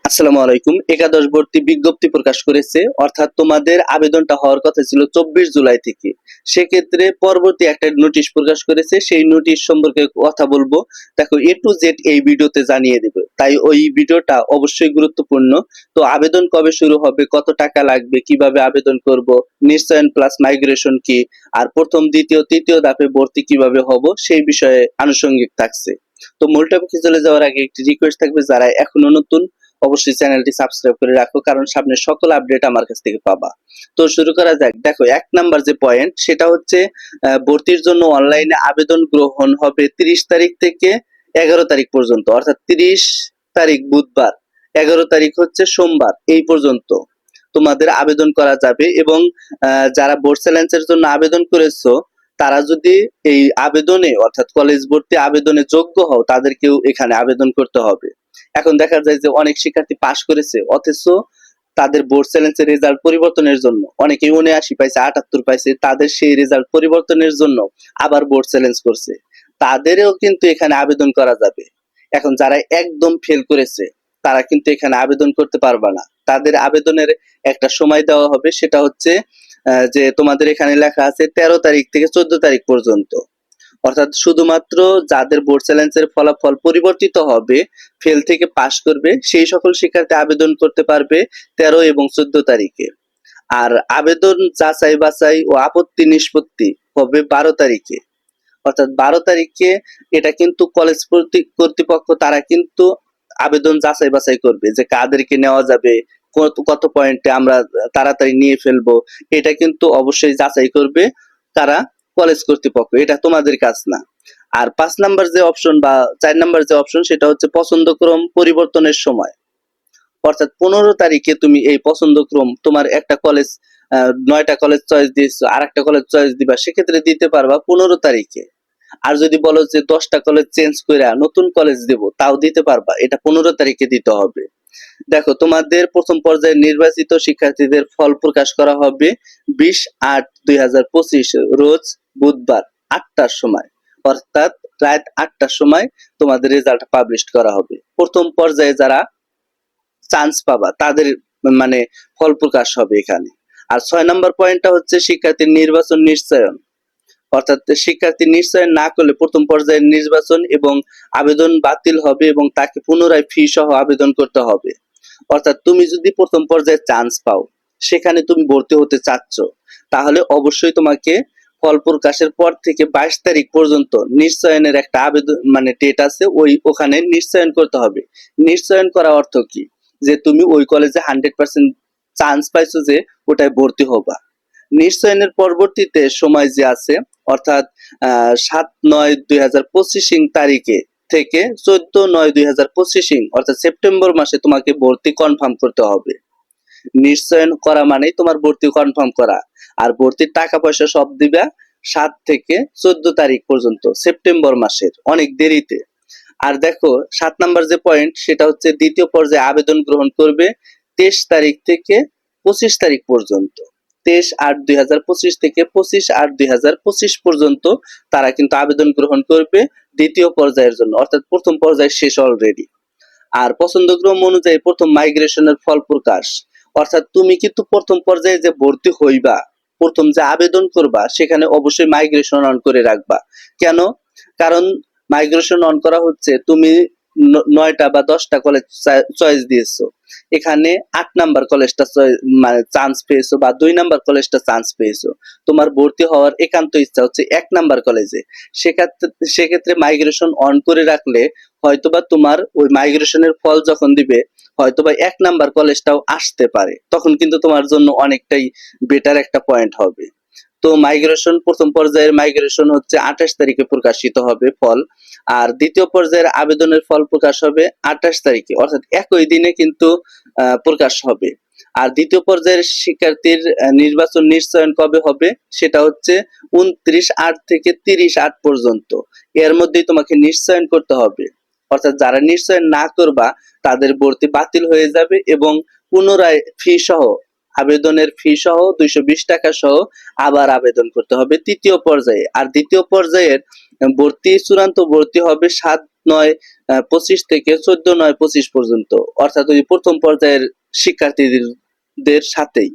আসসালামু আলাইকুম। একাদশ ভর্তি বিজ্ঞপ্তি প্রকাশ করেছে, অর্থাৎ তোমাদের আবেদনটা হওয়ার কথা ছিল 24 জুলাই থেকে। সেক্ষেত্রে পরবর্তী একটা নোটিশ প্রকাশ করেছে, সেই নোটিশ সম্পর্কে কথা বলবো। দেখো, এ টু জেড এই ভিডিওতে জানিয়ে দেবে, তাই ওই ভিডিওটা অবশ্যই গুরুত্বপূর্ণ। তো আবেদন কবে শুরু হবে, কত টাকা লাগবে, কিভাবে আবেদন করব, নিশ্চয়ন প্লাস মাইগ্রেশন কি, আর প্রথম দ্বিতীয় তৃতীয় ধাপে ভর্তি কিভাবে হব, সেই বিষয়ে আনুষঙ্গিক থাকছে। তো মূল টপিকে চলে যাওয়ার আগে একটি রিকোয়েস্ট থাকবে, যারা এখনো নতুন অবশ্যই চ্যানেলটি সাবস্ক্রাইব করে রাখো, কারণ সামনে সকল আপডেট আমার কাছ থেকে পাবা। তো শুরু করা যাক। দেখো, 1 নাম্বার যে পয়েন্ট সেটা হচ্ছে ভর্তির জন্য অনলাইনে আবেদন গ্রহণ হবে 30 তারিখ থেকে 11 তারিখ পর্যন্ত, অর্থাৎ 30 তারিখ বুধবার, 11 তারিখ হচ্ছে সোমবার, এই পর্যন্ত তোমাদের আবেদন করা যাবে। এবং যারা বোর্ড চ্যালেঞ্জের জন্য আবেদন করেছো, তারা যদি এই আবেদনে অর্থাৎ কলেজ ভর্তি আবেদনে যোগ্য হও, তাদেরকেও এখানে আবেদন করতে হবে। এখন দেখা যায় যে অনেক শিক্ষার্থী পাশ করেছে, অথচ তাদের বোর্ড চ্যালেঞ্জের রেজাল্ট পরিবর্তনের জন্য অনেকে 79 পাইছে, 78 পাইছে, তাদের সেই রেজাল্ট পরিবর্তনের জন্য আবার বোর্ড চ্যালেঞ্জ করছে, তাদেরও কিন্তু এখানে আবেদন করা যাবে। এখন যারা একদম ফেল করেছে, তারা কিন্তু এখানে আবেদন করতে পারবে না। তাদের আবেদনের একটা সময় দেওয়া হবে, সেটা হচ্ছে যে তোমাদের এখানে লেখা আছে 13 তারিখ থেকে 14 তারিখ পর্যন্ত। অর্থাৎ শুধুমাত্র যাদের বোর্ড চ্যালেঞ্জের ফলাফল পরিবর্তিত হবে, ফেল থেকে পাশ করবে, সেই সকল শিক্ষার্থী আবেদন করতে পারবে 13 এবং 14 তারিখে। আর আবেদন যাচাই বাছাই ও আপত্তি নিষ্পত্তি হবে 12 তারিখে। অর্থাৎ 12 তারিখে এটা কিন্তু কলেজ কর্তৃপক্ষ তারা কিন্তু আবেদন যাচাই বাছাই করবে যে কাদেরকে নেওয়া যাবে, কত কত পয়েন্টে আমরা তাড়াতাড়ি নিয়ে ফেলবো, এটা কিন্তু অবশ্যই যাচাই করবে তারা, কলেজ কর্তৃপক্ষ, এটা তোমাদের কাজ না। আর 5 নাম্বার যে অপশন বা 4 নাম্বার যে অপশন, সেটা হচ্ছে পছন্দক্রম পরিবর্তনের সময়। অর্থাৎ 15 তারিখে তুমি এই পছন্দক্রম, তোমার একটা কলেজ 9টা কলেজ চয়েস দিয়েছো, আর একটা কলেজ চয়েস দিবা, সেক্ষেত্রে দিতে পারবা 15 তারিখে। আর যদি বলো যে 10টা কলেজ চেঞ্জ করে নতুন কলেজ দেব, তাও দিতে পারবা, এটা 15 তারিখে দিতে হবে। দেখো, তোমাদের প্রথম পর্যায়ে নির্বাচিত শিক্ষার্থীদের ফল প্রকাশ করা হবে 20/8/2025 রোজ বুধবার 8টার সময়, অর্থাৎ রাত 8টার সময় তোমাদের রেজাল্ট পাবলিশ করা হবে। প্রথম পর্যায়ে যারা চান্স পাবা তাদের মানে ফল প্রকাশ হবে এখানে। আর 6 নাম্বার পয়েন্টটা হচ্ছে শিক্ষার্থীর নির্বাচন নিশ্চয়ন। অর্থাৎ শিক্ষার্থী নিশ্চয়ন না করলে প্রথম পর্যায়ের নির্বাচন এবং আবেদন বাতিল হবে এবং তাকে পুনরায় ফি সহ আবেদন করতে হবে। অর্থাৎ তুমি যদি প্রথম পর্যায়ে চান্স পাও, সেখানে তুমি ভর্তি হতে চাচ্ছ, তাহলে অবশ্যই তোমাকে ফল প্রকাশের পর থেকে 22 তারিখ পর্যন্ত নিশ্চয়নের একটা আবেদন ডেট আছে, ওখানে নিশ্চয়ন করতে হবে। নিশ্চয়ন করা অর্থ কি, যে তুমি ওই কলেজে 100% চান্স পাইছো যে ওটায় ভর্তি হবা। নিশ্চয়নের পরবর্তীতে সময় যে আছে, অর্থাৎ 7/9/2025 তারিখে থেকে 14/9/2025 অর্থাৎ সেপ্টেম্বর মাসে তোমাকে ভর্তি কনফার্ম করতে হবে। নিশ্চয়ন করা মানেই তোমার ভর্তি কনফার্ম করা। আর ভর্তির টাকা পয়সা সব দিবা 7 থেকে 14 তারিখ পর্যন্ত, সেপ্টেম্বর মাসের, অনেক দেরিতে। আর দেখো, 7 নাম্বার যে পয়েন্ট, সেটা হচ্ছে দ্বিতীয় পর্যায়ে আবেদন গ্রহণ করবে 23 তারিখ থেকে 25 তারিখ পর্যন্ত। 23/8/2025 থেকে 25/8/2025 পর্যন্ত তারা কিন্তু আবেদন গ্রহণ করবে দ্বিতীয় পর্যায়ের জন্য, অর্থাৎ প্রথম পর্যায় শেষ অলরেডি। আর পছন্দক্রম অনুযায়ী প্রথম মাইগ্রেশনের ফল প্রকাশ, অর্থাৎ তুমি কিন্তু প্রথম পর্যায়ে যে ভর্তি হইবা, প্রথম যে আবেদন করবা, সেখানে অবশ্যই মাইগ্রেশন অন করে রাখবা। কেন? কারণ মাইগ্রেশন অন করা হচ্ছে, তুমি 9টা বা 10টা কলেজ চয়েস দিয়েছো, এখানে 8 নাম্বার কলেজটা চান্স পেয়েছো বা 2 নাম্বার কলেজটা চান্স পেয়েছো, তোমার ভর্তি হওয়ার একান্ত ইচ্ছা হচ্ছে 1 নাম্বার কলেজে। সেক্ষেত্রে মাইগ্রেশন অন করে রাখলে হয়তোবা তোমার ওই মাইগ্রেশনের ফল যখন দিবে, হয়তোবা 1 নাম্বার কলেজটাও আসতে পারে, তখন কিন্তু তোমার জন্য অনেকটাই বেটার একটা পয়েন্ট হবে। তো মাইগ্রেশন, প্রথম পর্যায়ের মাইগ্রেশন হচ্ছে 28 তারিখে প্রকাশিত হবে ফল, আর দ্বিতীয় পর্যায়ের আবেদনের ফল প্রকাশ হবে 28 তারিখে, অর্থাৎ একই দিনে কিন্তু প্রকাশ হবে। আর দ্বিতীয় পর্যায়ের শিক্ষার্থীর নির্বাচন নিশ্চয়ন কবে হবে, সেটা হচ্ছে 29/8 থেকে 30/8 পর্যন্ত, এর মধ্যেই তোমাকে নিশ্চয়ন করতে হবে। অর্থাৎ যারা নিশ্চয়ন না করবা, তাদের ভর্তি বাতিল হয়ে যাবে এবং পুনরায় ফি সহ, আবেদনের ফি সহ 220 টাকা সহ আবার আবেদন করতে হবে তৃতীয় পর্যায়ে। আর দ্বিতীয় পর্যায়ের চূড়ান্ত ভর্তি হবে 25 থেকে 14/9/25 পর্যন্ত, অর্থাৎ ওই প্রথম পর্যায়ের শিক্ষার্থীদের সাথেই।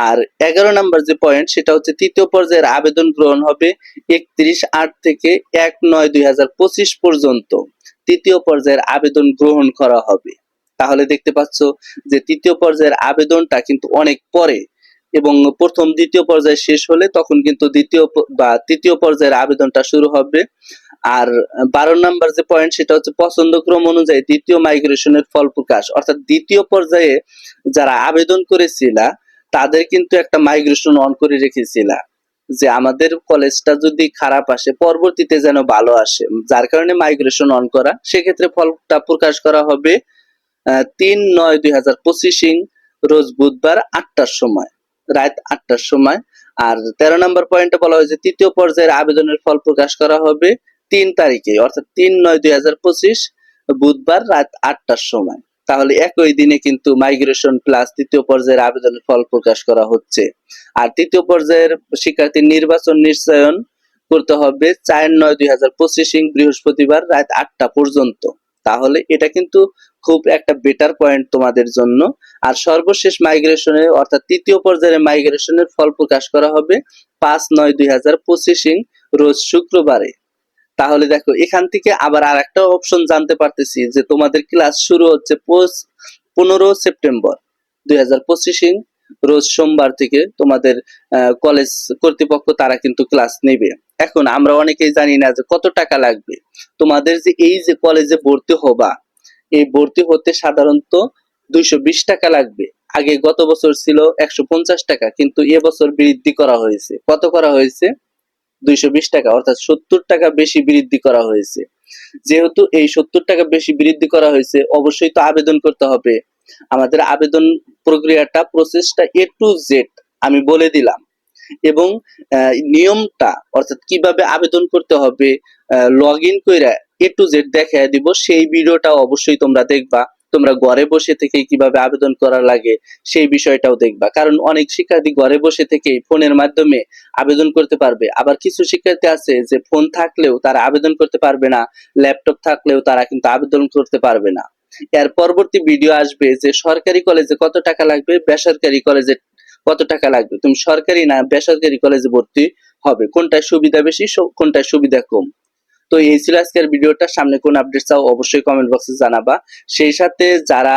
আর 11 নাম্বার যে পয়েন্ট সেটা হচ্ছে তৃতীয় পর্যায়ের আবেদন গ্রহণ হবে 31/8 থেকে 1/9/2025 পর্যন্ত তৃতীয় পর্যায়ের আবেদন গ্রহণ করা হবে। তাহলে দেখতে পাচ্ছ যে তৃতীয় পর্যায়ের আবেদনটা কিন্তু অনেক পরে, এবং প্রথম দ্বিতীয় পর্যায় শেষ হলে তখন কিন্তু বা তৃতীয় পর্যায়ের আবেদনটা শুরু হবে। আর 12 নাম্বার যে পয়েন্ট সেটা হচ্ছে পছন্দক্রম অনুযায়ী দ্বিতীয় মাইগ্রেশনের ফল প্রকাশ, অর্থাৎ দ্বিতীয় পর্যায়ে যারা আবেদন করেছিলা তাদের কিন্তু একটা মাইগ্রেশন অন করে রেখেছিলা, যে আমাদের কলেজটা যদি খারাপ আসে পরবর্তীতে যেন ভালো আসে, যার কারণে মাইগ্রেশন অন করা। সেক্ষেত্রে ফলটা প্রকাশ করা হবে 3/9/2025 রোজ বুধবার 8টার সময়, রাত 8টার সময়। আর 13 নম্বর পয়েন্টে বলা হয়েছে তৃতীয় পর্যায়ের আবেদনের ফল প্রকাশ করা হবে 3 তারিখে, অর্থাৎ 3/9/2025 বুধবার রাত 8টার সময়। তাহলে একই দিনে কিন্তু মাইগ্রেশন প্লাস তৃতীয় পর্যায়ের আবেদনের ফল প্রকাশ করা হচ্ছে। আর তৃতীয় পর্যায়ের শিক্ষার্থীর নির্বাচন নিশ্চয়ন করতে হবে 4/9/2025 বৃহস্পতিবার রাত 8টা পর্যন্ত। তাহলে এটা কিন্তু খুব একটা বেটার পয়েন্ট তোমাদের জন্য। আর সর্বশেষ মাইগ্রেশনের অর্থাৎ তৃতীয় পর্যায়ের মাইগ্রেশনের ফল প্রকাশ করা হবে 5/9/2025 রোজ শুক্রবারে। তাহলে দেখো এখান থেকে আবার আর একটা অপশন জানতে পারতেছি যে তোমাদের ক্লাস শুরু হচ্ছে 15 সেপ্টেম্বর 2025 রোজ সোমবার থেকে তোমাদের কলেজ কর্তৃপক্ষ তারা কিন্তু ক্লাস নেবে। এখন আমরা অনেকেই জানি না যে কত টাকা লাগবে। তোমাদের যে এই যে কলেজে ভর্তি হবা, এই ভর্তি হতে সাধারণত 220 টাকা লাগবে। আগে গত বছর ছিল 150 টাকা, কিন্তু এবছর বৃদ্ধি করা হয়েছে। কত করা হয়েছে? 220 টাকা, অর্থাৎ 70 টাকা বেশি বৃদ্ধি করা হয়েছে। যেহেতু এই 70 টাকা বেশি বৃদ্ধি করা হয়েছে, অবশ্যই তো আবেদন করতে হবে। আমাদের আবেদন প্রক্রিয়াটা প্রসেসটা A to Z আমি বলে দিলাম, এবং নিয়মটা অর্থাৎ কিভাবে আবেদন করতে হবে লগ ইন কইরা A to Z দেখায় দিব, সেই ভিডিওটা অবশ্যই তোমরা দেখবা। তোমরা ঘরে বসে থেকে কিভাবে আবেদন করা লাগে সেই বিষয়টাও দেখবা, কারণ অনেক শিক্ষার্থী ঘরে বসে থেকে ফোনের মাধ্যমে আবেদন করতে পারবে। আবার কিছু শিক্ষার্থী আছে যে ফোন থাকলেও তারা আবেদন করতে পারবে না, ল্যাপটপ থাকলেও তারা কিন্তু আবেদন করতে পারবে না। এর পরবর্তী ভিডিও আসবে যে সরকারি কলেজে কত টাকা লাগবে, বেসরকারি কলেজে কত টাকা লাগবে, তুমি সরকারি না বেসরকারি কলেজে ভর্তি হবে, কোনটায় সুবিধা বেশি কোনটায় সুবিধা কম। তো এই ছিল আজকের ভিডিওটা। সামনে কোন আপডেট চাও অবশ্যই কমেন্ট বক্সে জানাবা। সেই সাথে যারা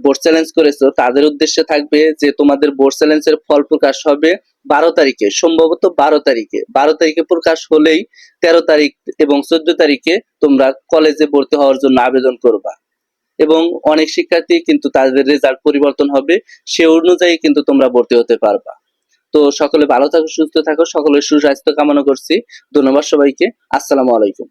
বোর্ড চ্যালেঞ্জ করেছো তাদের উদ্দেশ্যে থাকবে যে তোমাদের বোর্ড চ্যালেঞ্জের ফল প্রকাশ হবে 12 তারিখে, সম্ভবত 12 তারিখে প্রকাশ হলেই 13 তারিখ এবং 14 তারিখে তোমরা কলেজে ভর্তি হওয়ার জন্য আবেদন করবা, এবং অনেক শিক্ষার্থী কিন্তু তাদের রেজাল্ট পরিবর্তন হবে, সে অনুযায়ী কিন্তু তোমরা ভর্তি হতে পারবা। তো সকলে ভালো থাকো, সুস্থ থাকো, সকলের সুস্বাস্থ্য কামনা করছি। ধন্যবাদ সবাইকে। আসসালামু আলাইকুম।